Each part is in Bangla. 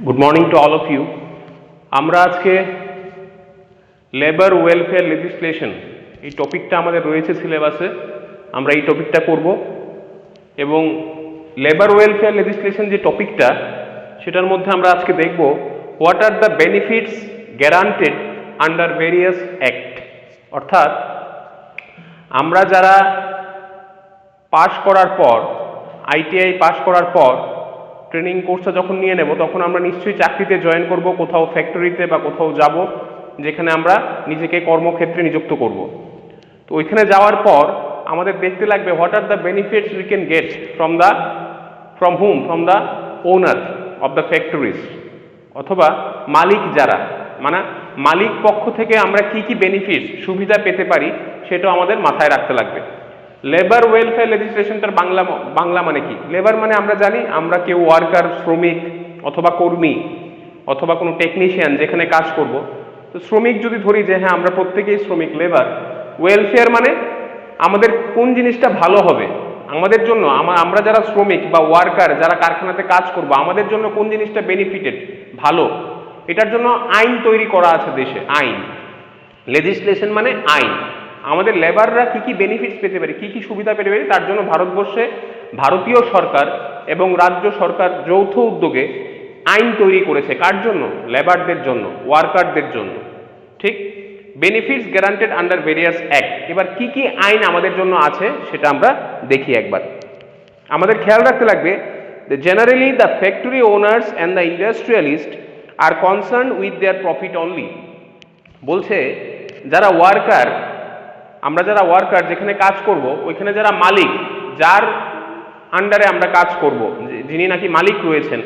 Good morning to all of you. আমরা আজকে লেবার ওয়েলফেয়ার লেজিসলেশন এই টপিকটা আমাদের রয়েছে সিলেবাসে, আমরা এই টপিকটা করব এবং লেবার ওয়েলফেয়ার লেজিসলেশন যে টপিকটা সেটার মধ্যে আমরা আজকে দেখব what are the benefits guaranteed under various act. অর্থাৎ আমরা যারা পাশ করার পর, আইটিআই পাশ করার পর ট্রেনিং কোর্সটা যখন নিয়ে নেব তখন আমরা নিশ্চয়ই চাকরিতে জয়েন করব, কোথাও ফ্যাক্টরিতে বা কোথাও যাব যেখানে আমরা নিজেকে কর্মক্ষেত্রে নিযুক্ত করব। তো ওইখানে যাওয়ার পর আমাদের দেখতে লাগবে what are the benefits we can get from hmm from the owner of the factories, অথবা মালিক যারা, মানে মালিক পক্ষ থেকে আমরা কি কি বেনিফিটস সুবিধা পেতে পারি সেটাও আমাদের মাথায় রাখতে লাগবে। লেবার ওয়েলফেয়ার লেজিসলেশনটার বাংলা মানে কি? লেবার মানে আমরা জানি আমরা কেউ ওয়ার্কার, শ্রমিক অথবা কর্মী অথবা কোনো টেকনিশিয়ান যেখানে কাজ করব। তো শ্রমিক যদি ধরি যে হ্যাঁ আমরা প্রত্যেকেই শ্রমিক, লেবার। ওয়েলফেয়ার মানে আমাদের কোন জিনিসটা ভালো হবে আমাদের জন্য, আমরা যারা শ্রমিক বা ওয়ার্কার যারা কারখানাতে কাজ করব আমাদের জন্য কোন জিনিসটা বেনিফিটেড, ভালো, এটার জন্য আইন তৈরি করা আছে দেশে। আইন, লেজিসলেশন মানে আইন। আমাদের লেবাররা কি কি বেনিফিটস পেতে পারে, কি কি সুবিধা পেতে পারে, তার জন্য ভারতবর্ষে ভারতীয় সরকার এবং রাজ্য সরকার যৌথ উদ্যোগে আইন তৈরি করেছে। কার জন্য? লেবারদের জন্য, ওয়ার্কারদের জন্য। ঠিক, benefits guaranteed under various act. এবার কি কি আইন আমাদের জন্য আছে সেটা আমরা দেখি একবার। আমাদের খেয়াল রাখতে লাগবে যে generally the factory owners and the industrialist R concern with their profit only. বলছে যারা ওয়ার্কার, আমরা যারা ওয়ার্কার যেখানে কাজ করব ওইখানে যারা মালিক, যার আন্ডারে আমরা কাজ করব, যিনি নাকি মালিক রয়েছেন,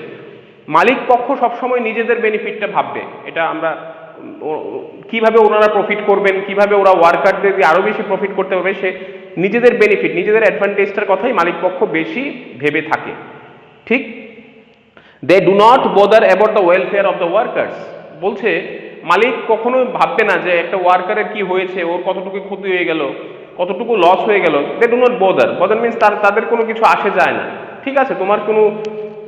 মালিক পক্ষ সবসময় নিজেদের বেনিফিটটা ভাববে। এটা আমরা কিভাবে ওনারা প্রফিট করবেন, কিভাবে ওরা ওয়ার্কারদের দিয়ে আরও বেশি প্রফিট করতে পারবে, সে নিজেদের বেনিফিট, নিজেদের অ্যাডভান্টেজটার কথাই মালিক পক্ষ বেশি ভেবে থাকে। ঠিক, they do not bother about the welfare of the workers. বলছে মালিক কখনোই ভাববে না যে একটা ওয়ার্কারের কি হয়েছে, ওর কতটুকু ক্ষতি হয়ে গেল, কতটুকু লস হয়ে গেল। They do not bother, bother means তাদের কোনো কিছু আসে যায় না। ঠিক আছে, তোমার কোনো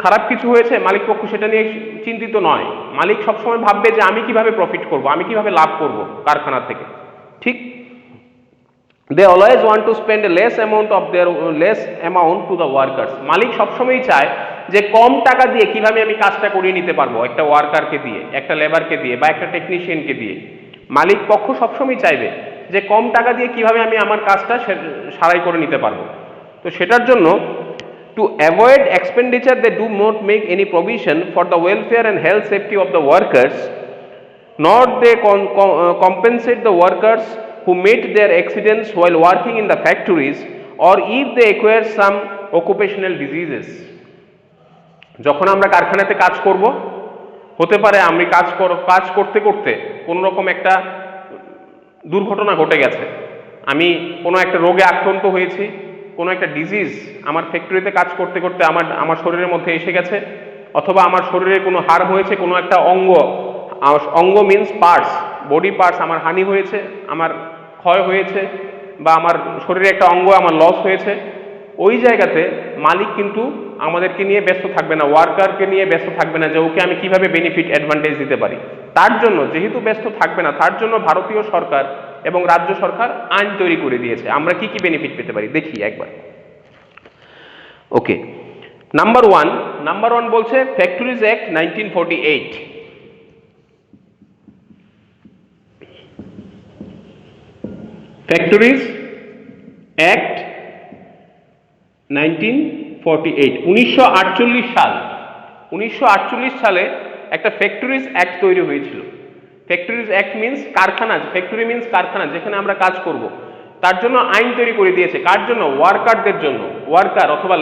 খারাপ কিছু হয়েছে, মালিক পক্ষ সেটা নিয়ে চিন্তিত নয়। মালিক সবসময় ভাববে যে আমি কিভাবে প্রফিট করব, আমি কিভাবে লাভ করব কারখানা থেকে। ঠিক, they always want to spend less amount to the workers. মালিক সবসময়ই চায় যে কম টাকা দিয়ে কিভাবে আমি কাজটা করিয়ে নিতে পারবো, একটা ওয়ার্কারকে দিয়ে, একটা লেবারকে দিয়ে বা একটা টেকনিশিয়ানকে দিয়ে। মালিক পক্ষ সবসময় চাইবে যে কম টাকা দিয়ে কিভাবে আমি আমার কাজটা সারাই করে নিতে পারবো। তো সেটার জন্য to avoid expenditure they do not make any provision for the welfare and health safety of the workers, nor they compensate the workers who meet their accidents while working in the factories or if they acquire some occupational diseases. যখন আমরা কারখানাতে কাজ করব, হতে পারে আমি কাজ করতে করতে কোনো রকম একটা দুর্ঘটনা ঘটে গেছে, আমি কোনো একটা রোগে আক্রান্ত হয়েছি, কোনো একটা ডিজিজ আমার ফ্যাক্টরিতে কাজ করতে করতে আমার শরীরের মধ্যে এসে গেছে, অথবা আমার শরীরে কোনো হাড় হয়েছে, কোনো একটা অঙ্গ মিন্স পার্টস, বডি পার্টস আমার হানি হয়েছে, আমার ক্ষয় হয়েছে, বা আমার শরীরে একটা অঙ্গ আমার লস হয়েছে। ওই জায়গাতে মালিক কিন্তু আমাদেরকে নিয়ে ব্যস্ত থাকবে না, ওয়ার্কারকে নিয়ে ব্যস্ত থাকবে না যে ওকে আমি কিভাবে বেনিফিট অ্যাডভান্টেজ দিতে পারি। তার জন্য যেহেতু ব্যস্ত থাকবে না, তার জন্য ভারতীয় সরকার এবং রাজ্য সরকার আইন তৈরি করে দিয়েছে আমরা কি কি বেনিফিট পেতে পারি। দেখি একবার। ওকে, নাম্বার ওয়ান বলছে ফ্যাক্টরিজ অ্যাক্ট 1948। ফ্যাক্টরিজ অ্যাক্ট 1948, 1948 সাল। 1948 সালে একটা ফ্যাক্টরিজ অ্যাক্ট তৈরি হয়েছিল। ফ্যাক্টরিজ অ্যাক্ট মিন্স কারখানা, ফ্যাক্টরি মিন্স কারখানা যেখানে আমরা কাজ করব, তার জন্য আইন তৈরি করে দিয়েছে। কার জন্য? ওয়ার্কারদের জন্য, ওয়ার্কার অথবা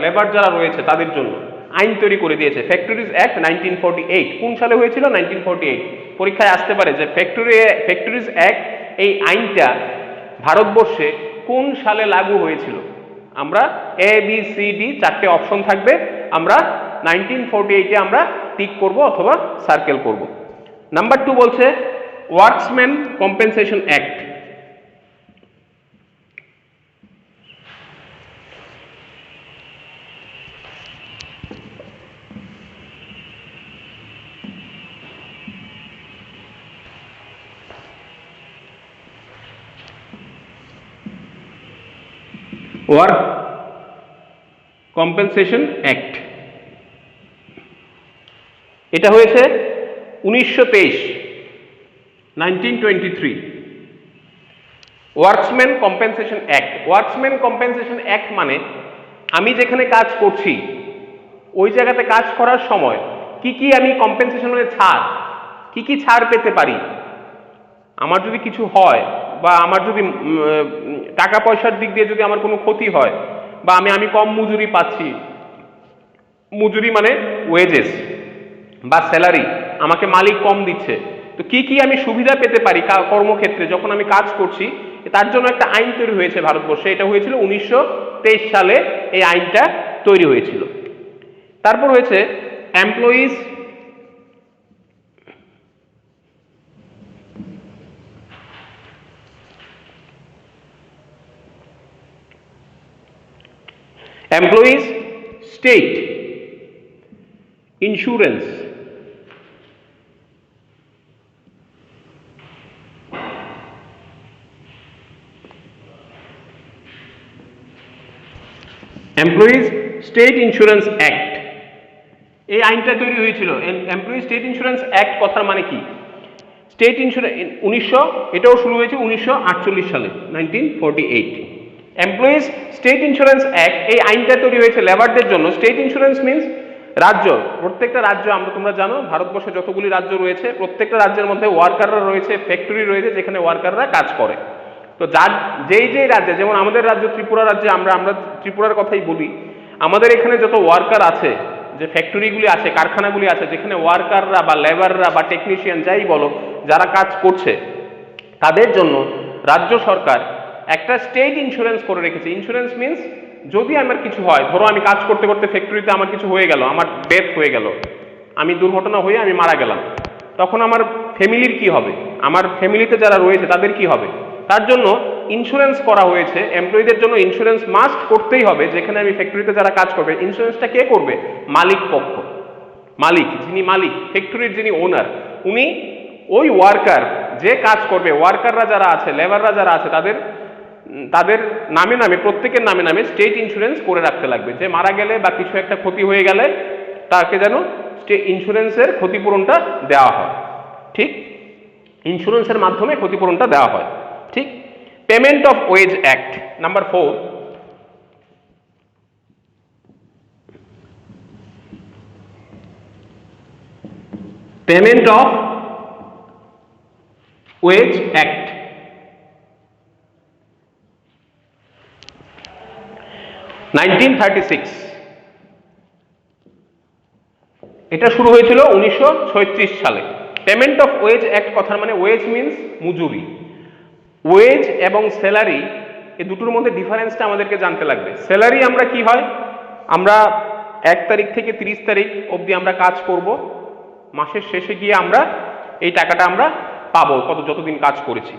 লেবার যারা রয়েছে তাদের জন্য আইন তৈরি করে দিয়েছে। ফ্যাক্টরিজ অ্যাক্ট 1948 কোন সালে হয়েছিল? 1948। পরীক্ষায় আসতে পারে যে ফ্যাক্টরিজ অ্যাক্ট, এই আইনটা ভারতবর্ষে কোন সালে লাগু হয়েছিল। আমরা ABCD চারটে অপশন থাকবে, আমরা 1948-এ আমরা টিক করব অথবা সার্কেল করব। নাম্বার 2 বলছে workmen's compensation act. Work compensation act, এটা হয়েছে 1923, 1923। Workmen's compensation act. Workmen's compensation act মানে আমি যেখানে কাজ করছি ওই জায়গাতে কাজ করার সময় কি কি আমি কম্পেনসেশনের ছাড়, কি কি ছাড় পেতে পারি, আমার যদি কিছু হয় বা আমার যদি টাকা পয়সার দিক দিয়ে যদি আমার কোনো ক্ষতি হয় বা আমি কম মজুরি পাচ্ছি, মজুরি মানে ওয়েজেস বা স্যালারি আমাকে মালিক কম দিচ্ছে, তো কি কি আমি সুবিধা পেতে পারি কর্মক্ষেত্রে যখন আমি কাজ করছি, তার জন্য একটা আইন তৈরি হয়েছে ভারতবর্ষে। এটা হয়েছিল 1923 সালে এই আইনটা তৈরি হয়েছিল। তারপর হয়েছে employees state insurance. Employees state insurance act, এই আইনটা তৈরি হয়েছিল। এমপ্লয়িজ স্টেট ইন্স্যুরেন্স অ্যাক্ট কথার মানে কি? স্টেট ইন্স্যুরেন্স এটাও শুরু হয়েছে 1948 সালে, 1948। এমপ্লয়িজ স্টেট ইন্স্যুরেন্স অ্যাক্ট, এই আইনটা তৈরি হয়েছে লেবারদের জন্য। স্টেট ইন্স্যুরেন্স মিন্স রাজ্য, প্রত্যেকটা রাজ্য, তোমরা জানো ভারতবর্ষে যতগুলি রাজ্য রয়েছে প্রত্যেকটা রাজ্যের মধ্যে ওয়ার্কাররা রয়েছে, ফ্যাক্টরি রয়েছে যেখানে ওয়ার্কাররা কাজ করে। তো যেই রাজ্যে, যেমন আমাদের রাজ্য ত্রিপুরা রাজ্যে, আমরা ত্রিপুরার কথাই বলি, আমাদের এখানে যত ওয়ার্কার আছে, যে ফ্যাক্টরিগুলি আছে, কারখানাগুলি আছে, যেখানে ওয়ার্কাররা বা লেবাররা বা টেকনিশিয়ান যাই বলো যারা কাজ করছে, তাদের জন্য রাজ্য সরকার একটা স্টেট ইন্স্যুরেন্স করে রেখেছে। ইন্স্যুরেন্স মিন্স যদি আমার কিছু হয়, ধরো আমি কাজ করতে করতে ফ্যাক্টরিতে আমার কিছু হয়ে গেল, আমার ডেথ হয়ে গেল, আমি দুর্ঘটনা হয়ে আমি মারা গেলাম, তখন আমার ফ্যামিলির কি হবে, আমার ফ্যামিলিতে যারা রয়েছে তাদের কি হবে, তার জন্য ইন্স্যুরেন্স করা হয়েছে। এমপ্লয়ীদের জন্য ইন্স্যুরেন্স মাস্ট করতেই হবে। যেখানে আমি ফ্যাক্টরিতে যারা কাজ করবে, ইন্স্যুরেন্সটা কে করবে? মালিক পক্ষ। মালিক, যিনি মালিক, ফ্যাক্টরির যিনি ওনার, উনি ওই ওয়ার্কার যে কাজ করবে, ওয়ার্কাররা যারা আছে, লেবাররা যারা আছে, তাদের নামে নামে, প্রত্যেকের নামে নামে স্টেট ইন্স্যুরেন্স করে রাখতে লাগবে। যে মারা গেলে বা কিছু একটা ক্ষতি হয়ে গেলে তাকে যেন ইন্স্যুরেন্সের ক্ষতিপূরণটা দেওয়া হয়। ঠিক, ইন্স্যুরেন্সের মাধ্যমে ক্ষতিপূরণটা দেওয়া হয়। ঠিক। Payment of wage act, number 4। Payment of wage act, এটা শুরু হয়েছিল 1936 সালে। পেমেন্ট অফ ওয়েজ অ্যাক্ট কথার মানে, ওয়েজ মিন্স মজুরি। ওয়েজ এবং স্যালারি এই দুটোর মধ্যে ডিফারেন্সটা আমাদেরকে জানতে লাগবে। স্যালারি আমরা কি হয়, আমরা 1 তারিখ থেকে 30 তারিখ অবধি আমরা কাজ করব, মাসের শেষে গিয়ে আমরা এই টাকাটা আমরা পাবো যতদিন কাজ করেছি।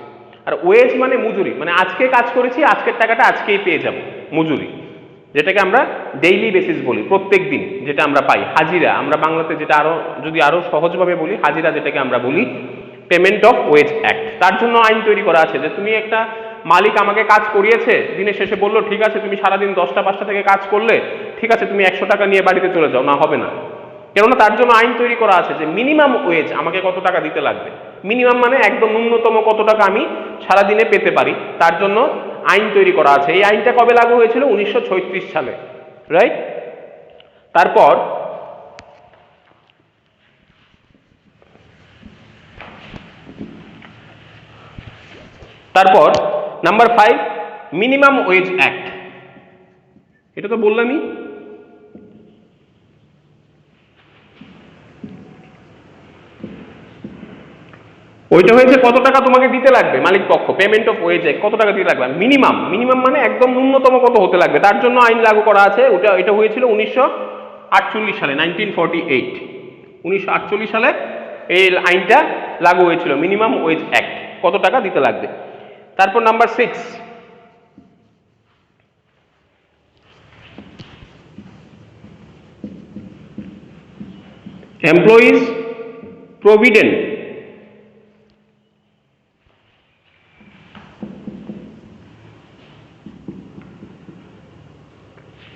আর ওয়েজ মানে মজুরি, মানে আজকে কাজ করেছি, আজকের টাকাটা আজকেই পেয়ে যাব, মজুরি, যেটাকে আমরা ডেইলি বেসিস বলি, প্রত্যেক দিন যেটা আমরা পাই। হাজিরা আমরা বাংলাতে যেটা যদি আরো সহজভাবে বলি, হাজিরা যেটাকে আমরা বলি। পেমেন্ট অফ ওয়েজ অ্যাক্ট, তার জন্য আইন তৈরি করা আছে যে তুমি একটা মালিক আমাকে কাজ করিয়েছে, দিনের শেষে বললো ঠিক আছে তুমি সারাদিন 10টা 5টা থেকে কাজ করলে, ঠিক আছে তুমি 100 টাকা নিয়ে বাড়িতে চলে যাও, না হবে না। কেননা তার জন্য আইন তৈরি করা আছে যে মিনিমাম ওয়েজ আমাকে কত টাকা দিতে লাগবে। মিনিমাম মানে একদম ন্যূনতম কত টাকা আমি সারাদিনে পেতে পারি, তার জন্য আইন তৈরি করা আছে। এই আইনটা কবে লাগু হয়েছিল? 1936 সালে, রাইট। তারপর নাম্বার 5, মিনিমাম ওয়েজ অ্যাক্ট। এটা তো বললামই। ওইটা হয়েছে কত টাকা তোমাকে দিতে লাগবে মালিক পক্ষ, পেমেন্ট অফ ওয়েজ কত টাকা দিতে লাগবে, মিনিমাম। মিনিমাম মানে একদম ন্যূনতম কত হতে লাগবে, তার জন্য আইন লাগু করা আছে। এটা হয়েছিল 1948 সালে, 1948, 1948 সালে এই আইনটা লাগু হয়েছিল, মিনিমাম ওয়েজ অ্যাক্ট, কত টাকা দিতে লাগবে। তারপর number 6, employees provident.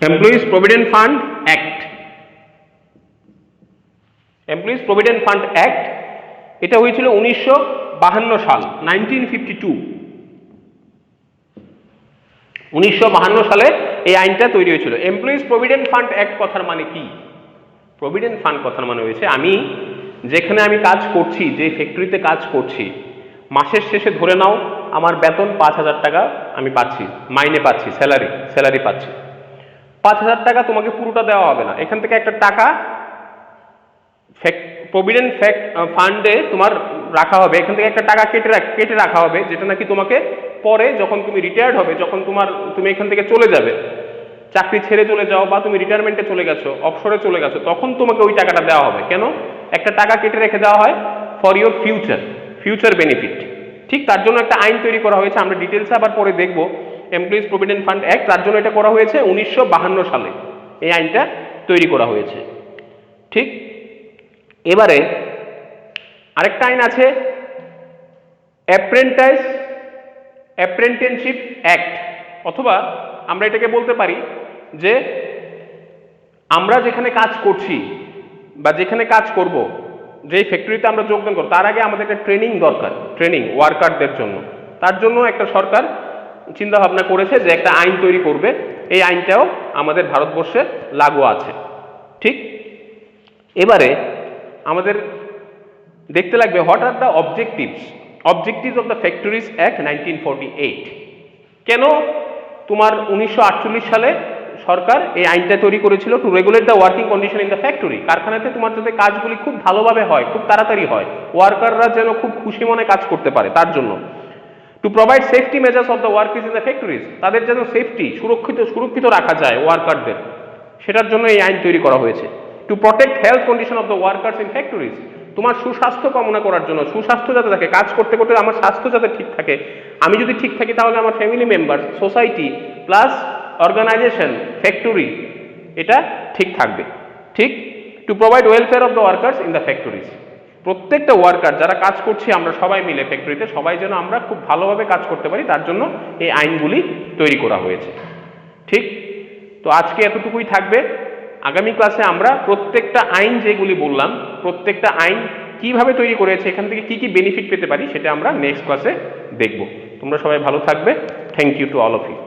Employees provident fund act. Employees provident fund act এটা হয়েছিল 1952 সাল, 1952। 1952 সালে এই আইনটা তৈরি হয়েছিল। এমপ্লয়িজ প্রভিডেন্ট ফান্ড অ্যাক্ট কথার মানে কি? প্রভিডেন্ট ফান্ড কথার মানে হয়েছে আমি যেখানে আমি কাজ করছি, যে ফ্যাক্টরিতে কাজ করছি, মাসের শেষে ধরে নাও আমার বেতন 5,000 টাকা আমি পাচ্ছি, মাইনে পাচ্ছি, স্যালারি পাচ্ছি। 5,000 টাকা তোমাকে পুরোটা দেওয়া হবে না, এখান থেকে একটা টাকা প্রভিডেন্ট ফান্ডে তোমার রাখা হবে, এখান থেকে একটা টাকা কেটে রাখা হবে, যেটা নাকি তোমাকে পরে যখন তুমি রিটায়ার্ড হবে, যখন তুমি এখান থেকে চলে যাবে, চাকরি ছেড়ে চলে যাও বা তুমি রিটায়ারমেন্টে চলে গেছো, অবসরে চলে গেছো, তখন তোমাকে ওই টাকাটা দেওয়া হবে। কেন? একটা টাকা কেটে রেখে দেওয়া হয় ফর ইউর ফিউচার বেনিফিট। ঠিক তার জন্য একটা আইন তৈরি করা হয়েছে, আমরা ডিটেলসে আবার পরে দেখব। এমপ্লয়িজ প্রভিডেন্ট ফান্ড অ্যাক্ট, তার জন্য এটা করা হয়েছে 1952 সালে এই আইনটা তৈরি করা হয়েছে। ঠিক এবারে আরেকটা আইন আছে অ্যাপ্রেন্টিসশিপ অ্যাক্ট, অথবা আমরা এটাকে বলতে পারি যে আমরা যেখানে কাজ করছি বা যেখানে কাজ করব, যেই ফ্যাক্টরিতে আমরা যোগদান করব, তার আগে আমাদের একটা ট্রেনিং দরকার, ট্রেনিং ওয়ার্কারদের জন্য। তার জন্য একটা সরকার চিন্তা ভাবনা করেছে যে একটা আইন তৈরি করবে। এই আইনটাও আমাদের ভারতবর্ষে লাগু আছে। ঠিক এবারে আমাদের দেখতে লাগবে what are the objectives of the factories act 1948। কেন তোমার 1948 সালে সরকার এই আইনটা তৈরি করেছিল? To regulate the working condition in the factory. কারখানাতে তোমার যাতে কাজগুলি খুব ভালোভাবে হয়, খুব তাড়াতাড়ি হয়, ওয়ার্কাররা যেন খুব খুশি মনে কাজ করতে পারে, তার জন্য। To provide safety measures of the workers in the factories, তাদের যেন সেফটি সুরক্ষিত রাখা যায় ওয়ার্কারদের, সেটার জন্য এই আইন তৈরি করা হয়েছে। To protect health condition of the workers in factories, তোমার সুস্বাস্থ্য কামনা করার জন্য, সুস্বাস্থ্য যাতে থাকে, কাজ করতে করতে আমার স্বাস্থ্য যাতে ঠিক থাকে, আমি যদি ঠিক থাকি তাহলে আমার family member, society plus organisation, factory, এটা ঠিক থাকবে। ঠিক to provide welfare of the workers in the factories, প্রত্যেকটা ওয়ার্কার যারা কাজ করছি আমরা সবাই মিলে ফ্যাক্টরিতে, সবাই যেন আমরা খুব ভালোভাবে কাজ করতে পারি, তার জন্য এই আইনগুলি তৈরি করা হয়েছে। ঠিক, তো আজকে এতটুকুই থাকবে। আগামী ক্লাসে আমরা প্রত্যেকটা আইন যেগুলি বললাম, প্রত্যেকটা আইন কিভাবে তৈরি করেছে, এখান থেকে কি কি বেনিফিট পেতে পারি, সেটা আমরা নেক্সট ক্লাসে দেখব। তোমরা সবাই ভালো থাকবে। Thank you to all of you.